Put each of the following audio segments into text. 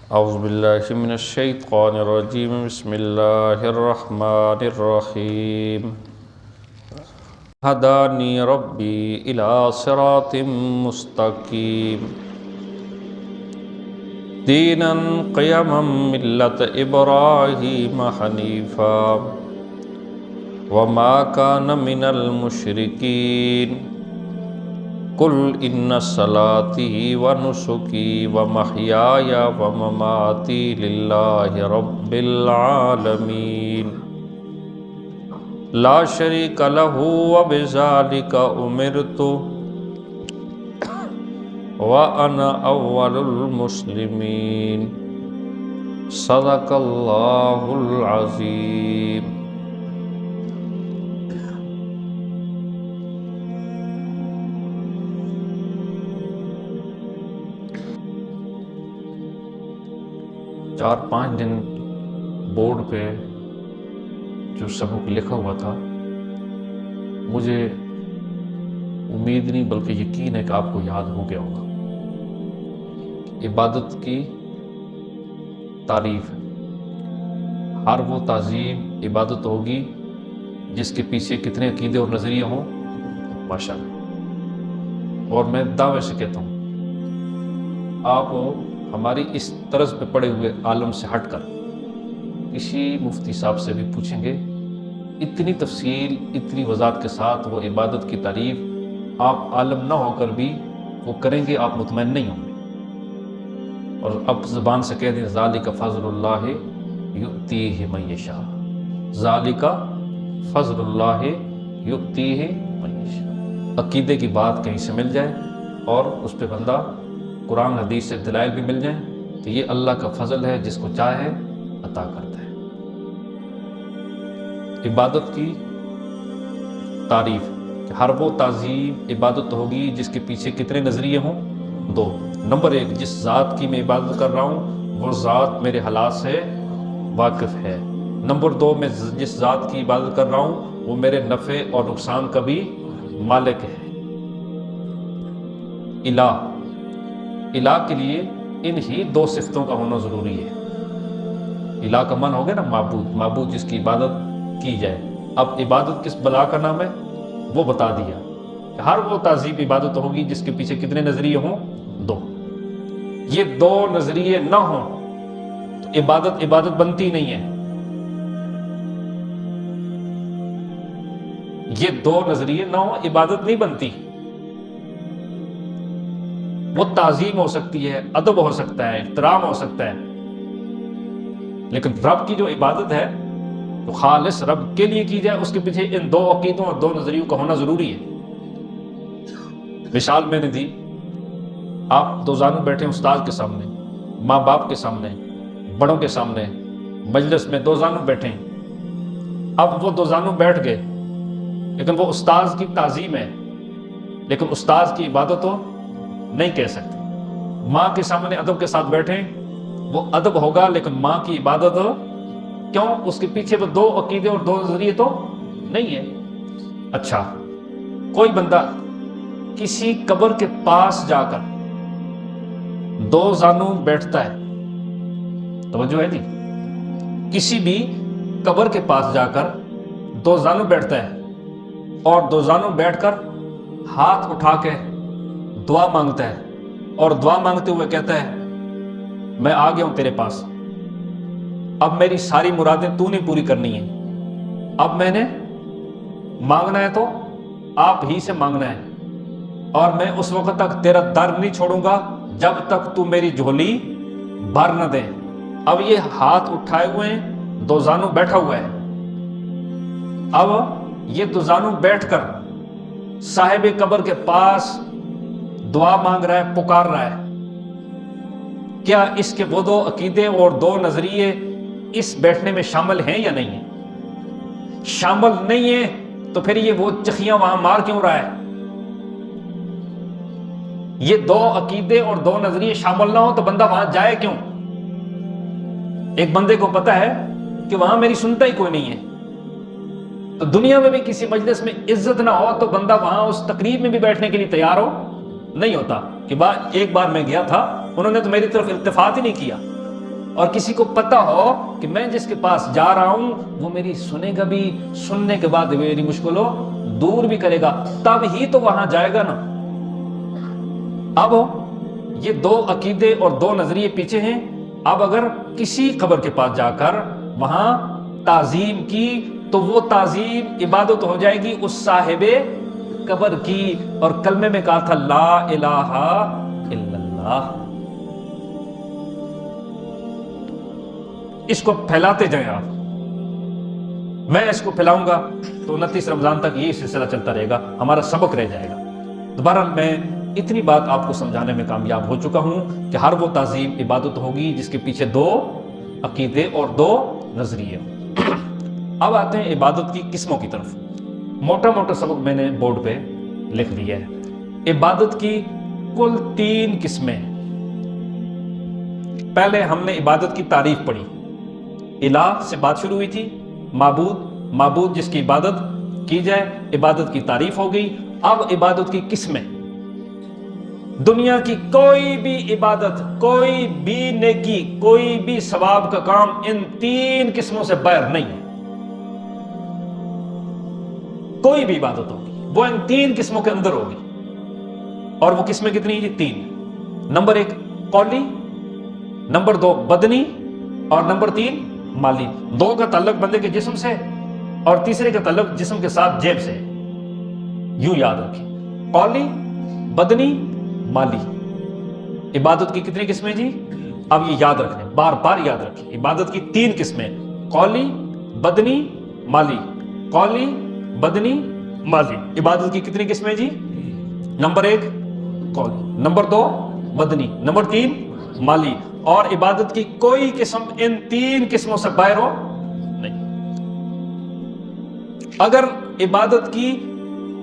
اعوذ باللہ من الشیطان الرجیم بسم اللہ الرحمن الرحیم ہدانی ربی الی صراط مستقیم دینا قیما ملت ابراہیم حنیفا وما کان من المشرکین قل ان صلاتي ونسكي ومحياي ومماتي لله رب العالمين لا شريك له وبذلك أمرت وأنا أول المسلمين صدق الله العظيم۔ چار پانچ دن بورڈ پہ جو سبق لکھا ہوا تھا، مجھے امید نہیں بلکہ یقین ہے کہ آپ کو یاد ہو گیا ہوگا۔ عبادت کی تعریف ہے، ہر وہ تعظیم عبادت ہوگی جس کے پیچھے کتنے عقیدے اور نظریے ہوں، ماشاءاللہ۔ اور میں دعوے سے کہتا ہوں، آپ ہماری اس طرز پہ پڑے ہوئے عالم سے ہٹ کر کسی مفتی صاحب سے بھی پوچھیں گے، اتنی تفصیل اتنی وضاحت کے ساتھ وہ عبادت کی تعریف آپ عالم نہ ہو کر بھی وہ کریں گے، آپ مطمئن نہیں ہوں گے۔ اور اب زبان سے کہہ دیں ذالک فضل اللہ یؤتیہ من یشاء، ذالک فضل اللہ یؤتیہ من یشاء۔ عقیدے کی بات کہیں سے مل جائے اور اس پہ بندہ قرآن حدیث سے دلائل بھی مل جائیں تو یہ اللہ کا فضل ہے، جس کو چاہے عطا کرتا ہے۔ عبادت کی تعریف کہ ہر وہ تعظیم عبادت ہوگی جس کے پیچھے کتنے نظریے ہوں، دو۔ نمبر ایک، جس ذات کی میں عبادت کر رہا ہوں وہ ذات میرے حالات سے واقف ہے۔ نمبر دو، میں جس ذات کی عبادت کر رہا ہوں وہ میرے نفع اور نقصان کا بھی مالک ہے۔ الہ کے لیے ان ہی دو صفتوں کا ہونا ضروری ہے۔ الہ کا من ہو گیا نا معبود، معبود جس کی عبادت کی جائے۔ اب عبادت کس بلا کا نام ہے وہ بتا دیا کہ ہر وہ تعظیم عبادت ہوگی جس کے پیچھے کتنے نظریے ہوں، دو۔ یہ دو نظریے نہ ہوں تو عبادت بنتی نہیں ہے۔ یہ دو نظریے نہ ہوں عبادت نہیں بنتی۔ وہ تعظیم ہو سکتی ہے، ادب ہو سکتا ہے، احترام ہو سکتا ہے، لیکن رب کی جو عبادت ہے تو خالص رب کے لیے کی جائے، اس کے پیچھے ان دو عقیدوں اور دو نظریوں کا ہونا ضروری ہے۔ مثال میں نے دی، آپ دو زانو بیٹھے استاد کے سامنے، ماں باپ کے سامنے، بڑوں کے سامنے، مجلس میں دو زانو بیٹھے ہیں۔ اب وہ دو زانو بیٹھ گئے لیکن وہ استاذ کی تعظیم ہے، لیکن استاذ کی عبادت ہو نہیں کہہ سکتے۔ ماں کے سامنے ادب کے ساتھ بیٹھیں، وہ ادب ہوگا لیکن ماں کی عبادت ہو، کیوں؟ اس کے پیچھے وہ دو عقیدے اور دو نظریے تو نہیں ہے۔ اچھا، کوئی بندہ کسی قبر کے پاس جا کر دو زانو بیٹھتا ہے، توجہ ہے جی، کسی بھی قبر کے پاس جا کر دو زانو بیٹھتا ہے اور دو زانو بیٹھ کر ہاتھ اٹھا کے دعا مانگتا ہے اور دعا مانگتے ہوئے کہتا ہے میں آ گیا ہوں تیرے پاس، اب میری ساری مرادیں تو نے پوری کرنی ہیں، اب میں نے مانگنا ہے تو آپ ہی سے مانگنا ہے، اور میں اس وقت تک تیرا در نہیں چھوڑوں گا جب تک تو میری جھولی بھر نہ دے۔ اب یہ ہاتھ اٹھائے ہوئے ہیں، دو زانو بیٹھا ہوا ہے، اب یہ دو زانو بیٹھ کر صاحب قبر کے پاس دعا مانگ رہا ہے، پکار رہا ہے۔ کیا اس کے وہ دو عقیدے اور دو نظریے اس بیٹھنے میں شامل ہیں یا نہیں ہیں؟ شامل نہیں ہیں تو پھر یہ وہ چخیاں وہاں مار کیوں رہا ہے؟ یہ دو عقیدے اور دو نظریے شامل نہ ہو تو بندہ وہاں جائے کیوں؟ ایک بندے کو پتا ہے کہ وہاں میری سنتا ہی کوئی نہیں ہے، تو دنیا میں بھی کسی مجلس میں عزت نہ ہو تو بندہ وہاں اس تقریب میں بھی بیٹھنے کے لیے تیار ہو نہیں ہوتا کہ ایک بار میں گیا تھا، انہوں نے تو میری طرف التفات ہی نہیں کیا، اور کسی کو پتا ہو کہ میں جس کے پاس جا رہا ہوں وہ میری سنے گا بھی، سننے کے بعد میری مشکلوں دور بھی کرے گا، تب ہی تو وہاں جائے گا نا۔ اب یہ دو عقیدے اور دو نظریے پیچھے ہیں۔ اب اگر کسی قبر کے پاس جا کر وہاں تعظیم کی تو وہ تعظیم عبادت ہو جائے گی اس صاحب قبر کی، اور کلمے میں کہا تھا لا الہ الا اللہ۔ اس کو پھیلاتے جائیں آپ، میں اس کو پھیلاؤں گا تو 29 رمضان تک یہ سلسلہ چلتا رہے گا، ہمارا سبق رہ جائے گا۔ دوبارہ میں اتنی بات آپ کو سمجھانے میں کامیاب ہو چکا ہوں کہ ہر وہ تعظیم عبادت ہوگی جس کے پیچھے دو عقیدے اور دو نظریے۔ اب آتے ہیں عبادت کی قسموں کی طرف۔ موٹا موٹا سبق میں نے بورڈ پہ لکھ دیا ہے۔ عبادت کی کل 3 قسمیں۔ پہلے ہم نے عبادت کی تعریف پڑھی، الہ سے بات شروع ہوئی تھی، معبود جس کی عبادت کی جائے، عبادت کی تعریف ہو گئی۔ اب عبادت کی قسمیں۔ دنیا کی کوئی بھی عبادت، کوئی بھی نیکی، کوئی بھی ثواب کا کام ان 3 قسموں سے باہر نہیں ہے۔ کوئی بھی عبادت ہوگی وہ ان 3 قسموں کے اندر ہوگی، اور وہ قسمیں کتنی ہیں؟ 3۔ نمبر 1 قولی، نمبر 2 بدنی، اور نمبر 3 مالی۔ 2 کا تعلق بندے کے جسم سے اور تیسرے کا تعلق جسم کے ساتھ جیب سے۔ یوں یاد رکھیں، قولی، بدنی، مالی۔ عبادت کی کتنی قسمیں جی؟ اب یہ یاد رکھیں، بار بار یاد رکھیں۔ عبادت کی 3 قسمیں، قولی، بدنی، مالی۔ قولی، بدنی، مالی۔ عبادت کی کتنی قسمیں جی؟ نمبر 1 قولی، نمبر 2 بدنی، نمبر 3 مالی۔ اور عبادت کی کوئی قسم ان 3 قسموں سے باہر ہو نہیں۔ اگر عبادت کی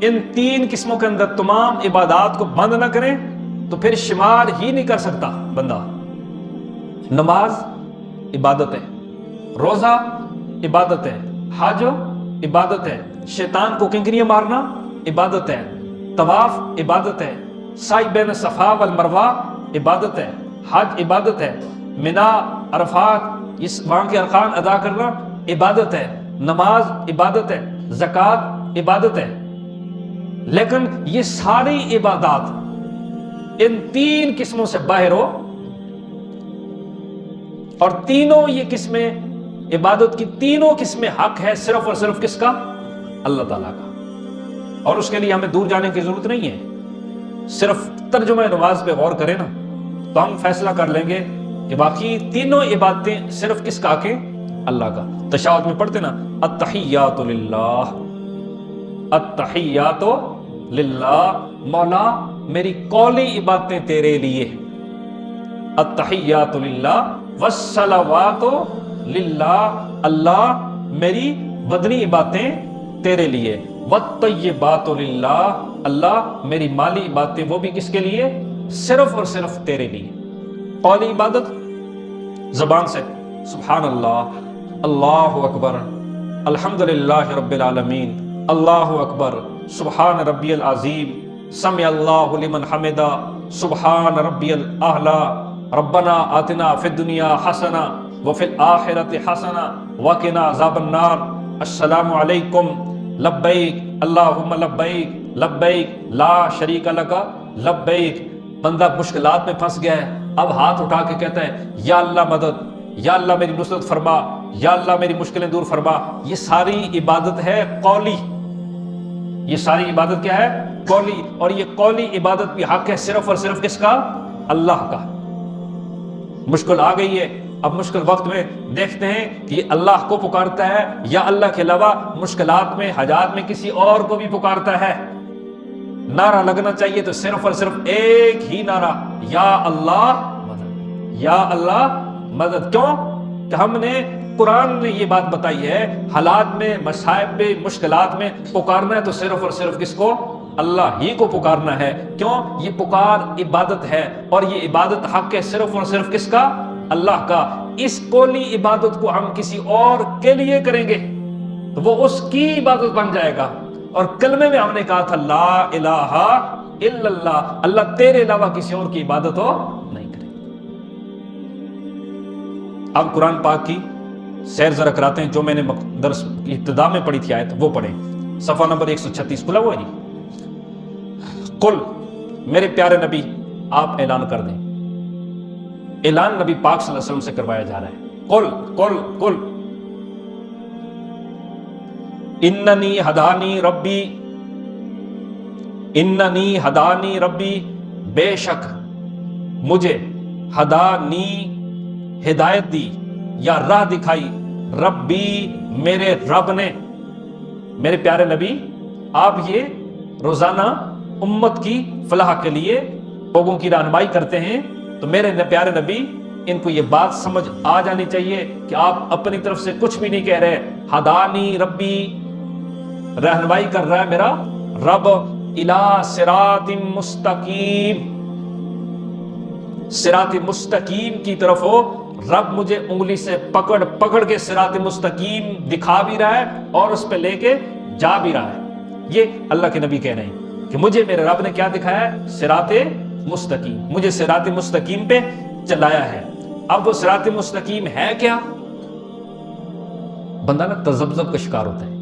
ان 3 قسموں کے اندر تمام عبادات کو بند نہ کریں تو پھر شمار ہی نہیں کر سکتا بندہ۔ نماز عبادت ہے، روزہ عبادت ہے، حج عبادت ہے، شیطان کو کنکریاں مارنا عبادت ہے، طواف عبادت ہے، سعی بین صفا والمروہ عبادت ہے، حج عبادت ہے، منا عرفات اس وہاں کے ارکان ادا کرنا عبادت ہے، نماز عبادت ہے، زکوٰۃ عبادت ہے۔ لیکن یہ ساری عبادات ان 3 قسموں سے باہر ہو، اور تینوں یہ قسمیں عبادت کی تینوں قسمیں حق ہے صرف اور صرف کس کا؟ اللہ تعالیٰ کا۔ اور اس کے لیے ہمیں دور جانے کی ضرورت نہیں ہے، صرف ترجمہ نماز پہ غور کریں نا تو ہم فیصلہ کر لیں گے کہ باقی تینوں عبادتیں صرف کس کا کہ اللہ کا۔ تشہد میں پڑھتے نا التحیات للہ، التحیات للہ، مولا میری قولی عبادتیں تیرے لیے، التحیات للہ والصلوات للہ، اللہ میری بدنی عبادتیں تیرے لیے، والطیبات للہ، اللہ میری مالی عبادتیں وہ بھی کس کے لیے؟ صرف اور صرف تیرے لیے۔ قولی عبادت زبان سے سبحان اللہ، اللہ اکبر، الحمدللہ رب العالمین، اللہ اکبر، سبحان ربی العظیم، سمع اللہ لمن حمدہ، سبحان ربی الاعلی، ربنا آتنا فی الدنیا حسنہ وفی الآخرۃ حسنہ وقنا عذاب النار، السلام علیکم، لبیک اللہم لبیک، لبیک لا شریک لک لبیک۔ بندہ مشکلات میں پھنس گیا ہے، اب ہاتھ اٹھا کے کہتا ہے یا اللہ مدد، یا اللہ میری نصرت فرما، یا اللہ میری مشکلیں دور فرما۔ یہ ساری عبادت ہے قولی، یہ ساری عبادت کیا ہے؟ قولی۔ اور یہ قولی عبادت بھی حق ہے صرف اور صرف کس کا؟ اللہ کا۔ مشکل آ گئی ہے، اب مشکل وقت میں دیکھتے ہیں کہ یہ اللہ کو پکارتا ہے یا اللہ کے علاوہ مشکلات میں حاجات میں کسی اور کو بھی پکارتا ہے۔ نعرہ لگنا چاہیے تو صرف اور صرف ایک ہی نعرہ، یا اللہ مدد، یا اللہ مدد۔ کیوں کہ ہم نے قرآن نے یہ بات بتائی ہے، حالات میں، مصائب میں، مشکلات میں پکارنا ہے تو صرف اور صرف کس کو؟ اللہ ہی کو پکارنا ہے۔ کیوں؟ یہ پکار عبادت ہے، اور یہ عبادت حق ہے صرف اور صرف کس کا؟ اللہ کا۔ اس قولی عبادت کو ہم کسی اور کے لیے کریں گے تو وہ اس کی عبادت بن جائے گا۔ اور کلمے میں ہم نے کہا تھا لا الہ الا اللہ، اللہ تیرے علاوہ کسی اور کی عبادت ہو نہیں کرے۔ اب قرآن پاک کی سیر ذرا کراتے ہیں، جو میں نے درس کی ابتدا میں پڑھی تھی آیت وہ پڑھیں، صفحہ نمبر 136 کھلا ہوا ہے جی۔ قل، میرے پیارے نبی آپ اعلان کر دیں۔ اعلان نبی پاک صلی اللہ علیہ وسلم سے کروایا جا رہا ہے۔ قل قل قل اننی ہدانی ربی، اننی ہدانی ربی، بے شک مجھے ہدانی ہدایت دی یا راہ دکھائی، ربی میرے رب نے۔ میرے پیارے نبی آپ یہ روزانہ امت کی فلاح کے لیے لوگوں کی رہنمائی کرتے ہیں، تو میرے پیارے نبی ان کو یہ بات سمجھ آ جانی چاہیے کہ آپ اپنی طرف سے کچھ بھی نہیں کہہ رہے۔ ہدانی ربی، رہنمائی کر رہا ہے میرا رب، الی صراط مستقیم، صراط مستقیم کی طرف ہو۔ رب مجھے انگلی سے پکڑ پکڑ کے صراط مستقیم دکھا بھی رہا ہے اور اس پہ لے کے جا بھی رہا ہے۔ یہ اللہ کے نبی کہہ رہے ہیں کہ مجھے میرے رب نے کیا دکھایا ہے؟ صراط مستقیم، مجھے صراط مستقیم پہ چلایا ہے۔ اب وہ صراط مستقیم ہے کیا؟ بندہ نا تذبذب کا شکار ہوتا ہے،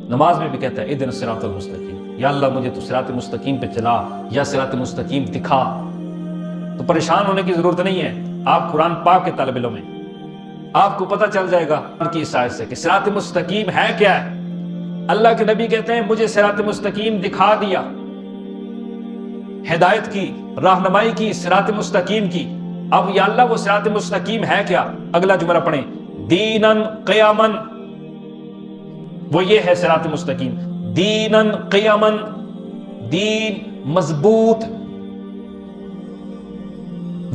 نماز میں بھی کہتا ہے اہدنا الصراط المستقیم، یا اللہ مجھے تو صراط مستقیم پہ چلا یا صراط مستقیم دکھا۔ تو پریشان ہونے کی ضرورت نہیں ہے، آپ قرآن پاک کے طالب علم ہیں، آپ کو پتہ چل جائے گا ان کی اس آیت سے کہ صراط مستقیم ہے کیا ہے۔ اللہ کے نبی کہتے ہیں مجھے صراط مستقیم دکھا دیا، ہدایت کی، رہنمائی کی صراط مستقیم کی۔ اب یا اللہ وہ صراط مستقیم ہے کیا؟ اگلا جملہ پڑھیں، دینن قیامن، وہ یہ ہے صراط مستقیم، دینن قیامن، دین مضبوط،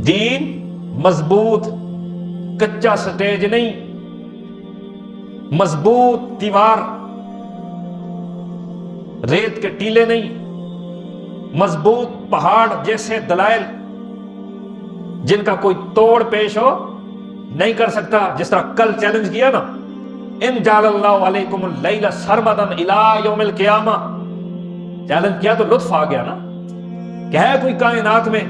دین مضبوط، کچا سٹیج نہیں، مضبوط دیوار، ریت کے ٹیلے نہیں، مضبوط پہاڑ جیسے دلائل جن کا کوئی توڑ پیش ہو نہیں کر سکتا۔ جس طرح کل چیلنج کیا نا، ان جعل اللہ علیکم اللیل سرمدا الی یوم القیامہ، چیلنج کیا تو لطف آ گیا نا کہ ہے کوئی کائنات میں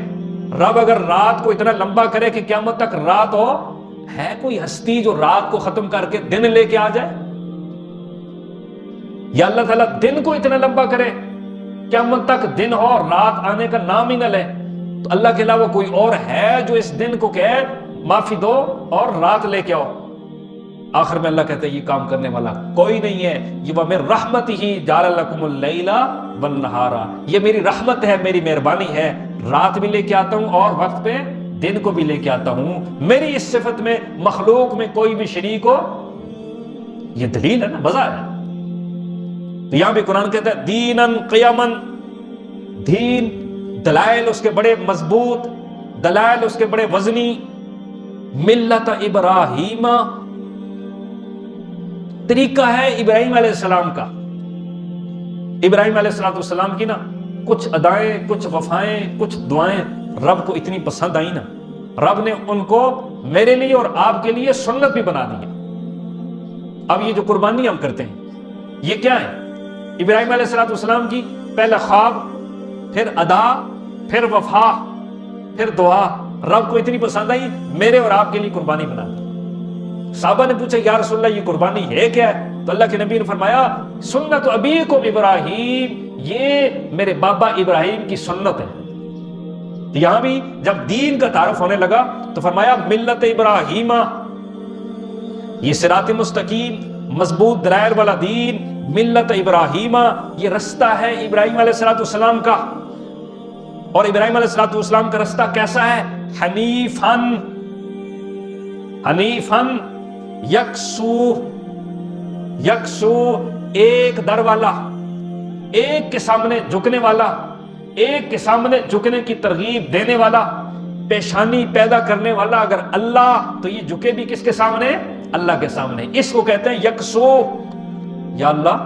رب اگر رات کو اتنا لمبا کرے کہ قیامت تک رات ہو، ہے کوئی ہستی جو رات کو ختم کر کے دن لے کے آ جائے؟ یا اللہ تعالیٰ دن کو اتنا لمبا کرے قیامت تک دن ہو اور رات آنے کا نام ہی نہ لے، تو اللہ کے علاوہ کوئی اور ہے جو اس دن کو کہے معافی دو اور رات لے کے آؤ؟ آخر میں اللہ کہتا ہے یہ کام کرنے والا کوئی نہیں ہے، یہ وَمِن رَحْمَتِهِ جَعَلَ لَكُمُ اللَّيْلَ وَالنَّهَارَ، یہ میری رحمت ہے، میری مہربانی ہے، رات بھی لے کے آتا ہوں اور وقت پہ دن کو بھی لے کے آتا ہوں۔ میری اس صفت میں مخلوق میں کوئی بھی شریک ہو، یہ دلیل ہے نا، وضع ہے۔ تو یہاں بھی قرآن کہتا ہے دینن قیامن، دین دلائل اس کے بڑے مضبوط، دلائل اس کے بڑے وزنی، ملت ابراہیم، طریقہ ہے ابراہیم علیہ السلام کا۔ ابراہیم علیہ السلام کی نا کچھ ادائیں، کچھ وفائیں، کچھ دعائیں رب کو اتنی پسند آئی نا، رب نے ان کو میرے لیے اور آپ کے لیے سنت بھی بنا دی۔ اب یہ جو قربانی ہم کرتے ہیں یہ کیا ہے؟ ابراہیم علیہ السلام کی پہلا خواب، پھر ادا، پھر وفا، پھر دعا، رب کو اتنی پسند آئی میرے اور آپ کے لیے قربانی بنا دی۔ صحابہ نے پوچھا یا رسول اللہ یہ قربانی ہے کیا ہے؟ تو اللہ کے نبی نے فرمایا سنت ابیکم ابراہیم، یہ میرے بابا ابراہیم کی سنت ہے۔ تو یہاں بھی جب دین کا تعارف ہونے لگا تو فرمایا ملت ابراہیم، یہ صراط مستقیم، مضبوط دلائل والا دین، ملت ابراہیم، یہ رستہ ہے ابراہیم علیہ السلام کا۔ اور ابراہیم علیہ السلام کا رستہ کیسا ہے؟ حنیفاً، حنیفاً یکسو، یکسو ایک در والا، ایک کے سامنے جھکنے والا، ایک کے سامنے جھکنے کی ترغیب دینے والا، پیشانی پیدا کرنے والا اگر اللہ تو یہ جھکے بھی کس کے سامنے؟ اللہ کے سامنے۔ اس کو کہتے ہیں یکسو۔ یا اللہ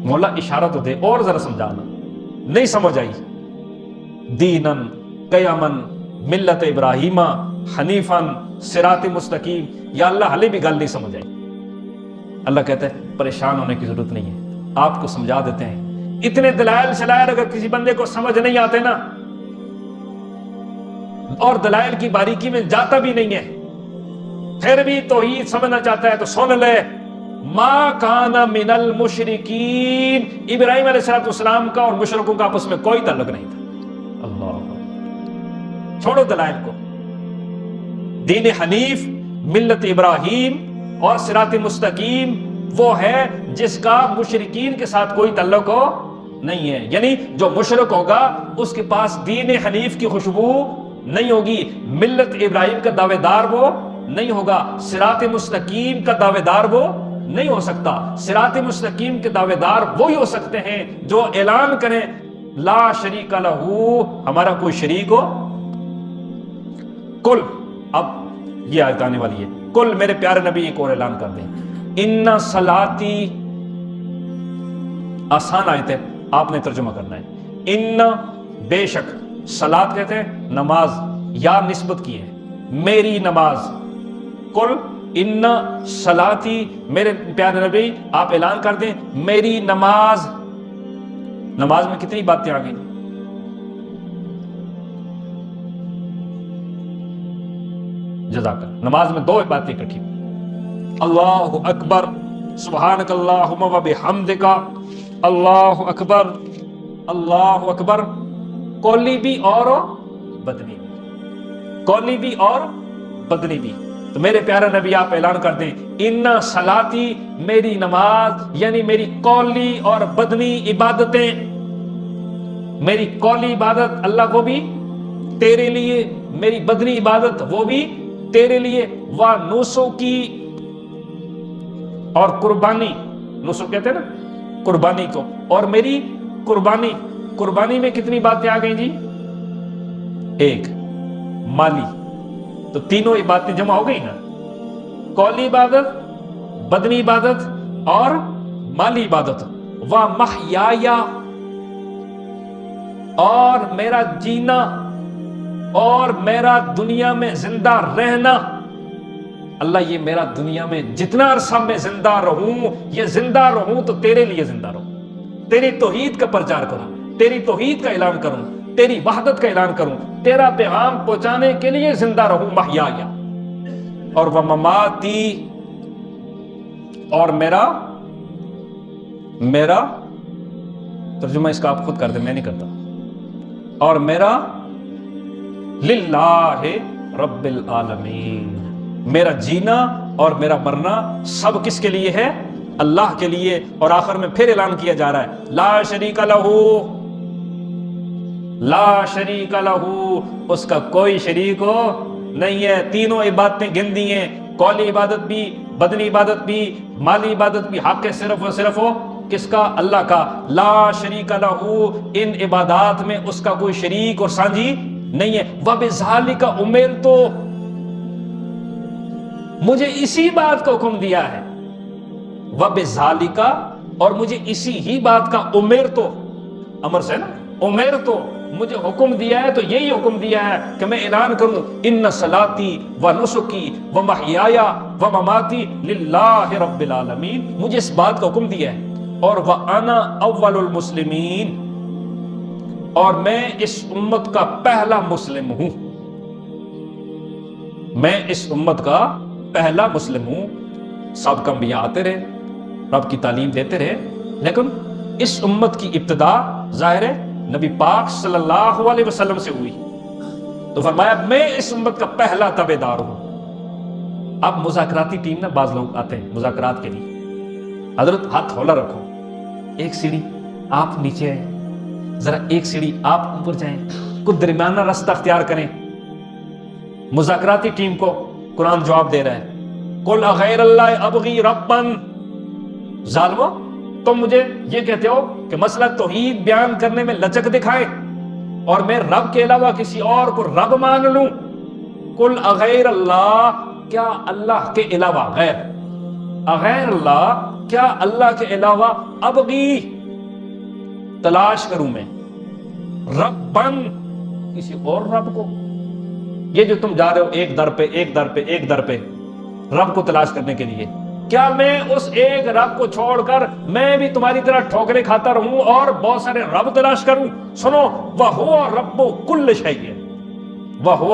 مولا اشارہ تو دے اور ذرا سمجھانا، نہیں سمجھ آئی۔ دینن قیامن ملت ابراہیم حنیفن صراط مستقیم، یا اللہ حالے بھی گل نہیں سمجھ آئی۔ اللہ کہتا ہے پریشان ہونے کی ضرورت نہیں ہے، آپ کو سمجھا دیتے ہیں۔ اتنے دلائل شلائل اگر کسی بندے کو سمجھ نہیں آتے نا، اور دلائل کی باریکی میں جاتا بھی نہیں ہے، پھر بھی توحید سمجھنا چاہتا ہے تو سن لے، ما کانا من المشرکین، ابراہیم علیہ السلام کا اور مشرکوں کا آپس میں کوئی تعلق نہیں تھا۔ اللہ، چھوڑو دلائل کو، دین حنیف، ملت ابراہیم اور صراط مستقیم وہ ہے جس کا مشرکین کے ساتھ کوئی تعلق ہو نہیں ہے، یعنی جو مشرک ہوگا اس کے پاس دین حنیف کی خوشبو نہیں ہوگی، ملت ابراہیم کا دعوے دار وہ نہیں ہوگا، صراط مستقیم کا دعوے دار وہ نہیں ہو سکتا۔ صراط مستقیم کے دعوے دار وہی ہو سکتے ہیں جو اعلان کریں لا شریک لہو، ہمارا کوئی شریک ہو۔ کل، اب یہ آیت آنے والی ہے، کل میرے پیارے نبی ایک اور اعلان کر دیں، ان صلاتی، آسان آیت ہے، آپ نے ترجمہ کرنا ہے، ان بے شک، صلات کہتے ہیں نماز، یا نسبت کی ہے، میری نماز، کل ان صلاتی، میرے پیارے نبی آپ اعلان کر دیں میری نماز۔ نماز میں کتنی باتیں آ گئی؟ جزاک اللہ، نماز میں دو باتیں اکٹھی، اللہ اکبر، سبحانک اللہم و بحمدک، اللہ اکبر، اللہ اکبر، قولی بھی اور بدنی بھی، قولی بھی اور بدنی بھی۔ تو میرے پیارے نبی آپ اعلان کر دیں ان صلاتی، میری نماز یعنی میری قولی اور بدنی عبادتیں، میری قولی عبادت اللہ وہ بھی تیرے لیے، میری بدنی عبادت وہ بھی تیرے لیے، و نسکی، اور قربانی، نسک کہتے ہیں نا قربانی کو، اور میری قربانی، قربانی میں کتنی باتیں آ گئی جی؟ ایک، مالی، تو تینوں عبادتیں جمع ہو گئی نا، قولی عبادت، بدنی عبادت اور مالی عبادت، و محیایا، اور میرا جینا اور میرا دنیا میں زندہ رہنا، اللہ یہ میرا دنیا میں جتنا عرصہ میں زندہ رہوں، یہ زندہ رہوں تو تیرے لیے زندہ رہوں، تیری توحید کا پرچار کروں، تیری توحید کا اعلان کروں، تیری وحدت کا اعلان کروں، تیرا پیغام پہنچانے کے لیے زندہ رہوں، محیایا، اور وہ مماتی، اور میرا ترجمہ اس کا آپ خود کر دیں، میں نہیں کرتا، اور میرا للہ رب العالمین، میرا جینا اور میرا مرنا سب کس کے لیے ہے؟ اللہ کے لیے۔ اور آخر میں پھر اعلان کیا جا رہا ہے لا شریک لہو، لا شریک لہو، اس کا کوئی شریک ہو نہیں ہے۔ تینوں عبادتیں گن دی ہیں، قولی عبادت بھی، بدنی عبادت بھی، مالی عبادت بھی، حق صرف و صرف ہو کس کا؟ اللہ کا۔ لا شریک لہو، ان عبادات میں اس کا کوئی شریک اور سانجھی نہیں ہے۔ وَبِذَالِكَ أُمِرْتُ، مجھے اسی بات کا حکم دیا ہے، وَبِذَالِكَ، اور مجھے اسی ہی بات کا، اُمِرْتُ، امر سے نا، اُمِرْتُ، مجھے حکم دیا ہے تو یہی حکم دیا ہے کہ میں اعلان کروں ان صلاتی و نسکی و محیایا و مماتی للہ رب العالمین، مجھے اس بات کا حکم دیا ہے۔ اور وَأَنَا أَوَّلُ الْمُسْلِمِينَ، اور میں اس امت کا پہلا مسلم ہوں، میں اس امت کا پہلا مسلم ہوں۔ سابقہ انبیاء آتے رہے، رب کی تعلیم دیتے رہے، لیکن اس امت کی ابتدا ظاہر ہے نبی پاک صلی اللہ علیہ وسلم سے ہوئی، تو فرمایا میں اس امت کا پہلا تابع دار ہوں۔ اب مذاکراتی ٹیم نا، بعض لوگ آتے ہیں مذاکرات کے لیے، حضرت ہاتھ ہولا رکھو، ایک سیڑھی آپ نیچے آئیں، ذرا ایک سیڑھی آپ اوپر جائیں، کچھ درمیانہ راستہ اختیار کریں۔ مذاکراتی ٹیم کو قرآن جواب دے رہا ہے، قُلْ أَغَيْرَ اللَّهِ أَبْغِي رَبًّا، ظالمو تم مجھے یہ کہتے ہو کہ مسئلہ توحید بیان کرنے میں لچک دکھائے اور میں رب کے علاوہ کسی اور کو رب مان لوں۔ قُلْ أَغَيْرَ اللَّهِ، کیا اللہ کے علاوہ، غیر، اغیر اللہ، کیا اللہ کے علاوہ، ابغی، تلاش کروں میں، ربن، کسی اور رب کو۔ یہ جو تم جا رہے ہو ایک در پہ ایک در پہ ایک در پہ رب کو تلاش کرنے کے لیے، کیا میں اس ایک رب کو چھوڑ کر میں بھی تمہاری طرح ٹھوکریں کھاتا رہوں اور بہت سارے رب تلاش کروں؟ سنو، وَهُوَ رَبُّ كُلِّ شَيْءٍ، وَهُوَ